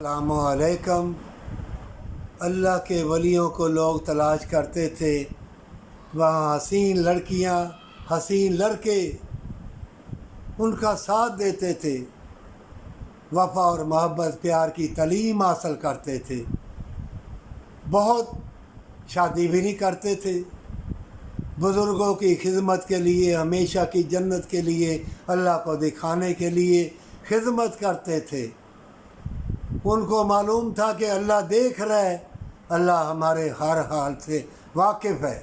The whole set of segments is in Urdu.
السلام علیکم۔ اللہ کے ولیوں کو لوگ تلاش کرتے تھے، وہاں حسین لڑکیاں، حسین لڑکے ان کا ساتھ دیتے تھے، وفا اور محبت پیار کی تعلیم حاصل کرتے تھے، بہت شادی بھی نہیں کرتے تھے، بزرگوں کی خدمت کے لیے، ہمیشہ کی جنت کے لیے، اللہ کو دکھانے کے لیے خدمت کرتے تھے۔ ان کو معلوم تھا کہ اللہ دیکھ رہا ہے، اللہ ہمارے ہر حال سے واقف ہے۔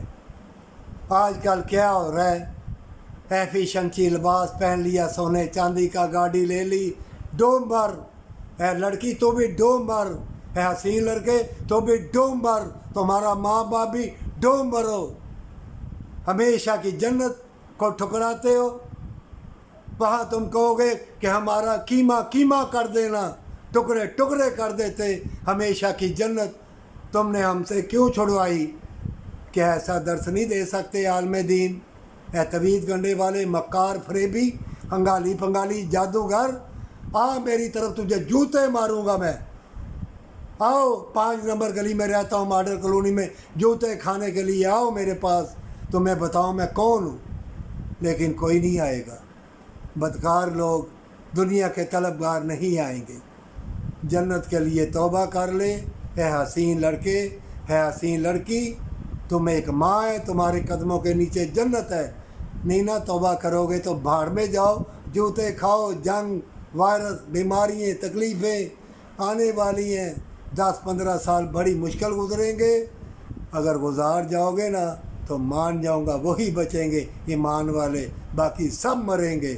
آج کل کیا ہو رہا ہے؟ ایفیشنسی لباس پہن لیا، سونے چاندی کا گاڑی لے لی، ڈومبر ہے لڑکی تو بھی ڈومبر ہے، حسین لڑکے تو بھی ڈومبر، تمہارا ماں باپ بھی ڈومبر ہو، ہمیشہ کی جنت کو ٹھکراتے ہو۔ وہاں تم کہو گے کہ ہمارا کیما کیما کر دینا، ٹکڑے ٹکڑے کر دیتے، ہمیشہ کی جنت تم نے ہم سے کیوں چھڑوائی؟ کیا ایسا درس نہیں دے سکتے عالم دین؟ اے طویل گنڈے والے، مکار، فریبی، انگالی پنگالی جادوگر، آ میری طرف تجھے جوتے ماروں گا میں۔ آؤ، 5 نمبر گلی میں رہتا ہوں، ماڈل کالونی میں، جوتے کھانے کے لیے آؤ میرے پاس، تمہیں بتاؤں میں کون ہوں۔ لیکن کوئی نہیں آئے گا، بدکار لوگ دنیا کے طلبگار نہیں آئیں گے۔ جنت کے لیے توبہ کر لے، اے حسین لڑکے، ہے حسین لڑکی، تم ایک ماں ہے، تمہارے قدموں کے نیچے جنت ہے۔ نہیں نہ توبہ کرو گے تو بھاڑ میں جاؤ، جوتے کھاؤ، جنگ، وائرس، بیماریاں، تکلیفیں آنے والی ہیں، 10-15 سال بڑی مشکل گزریں گے۔ اگر گزار جاؤ گے نا تو مان جاؤں گا وہی بچیں گے ایمان والے، باقی سب مریں گے۔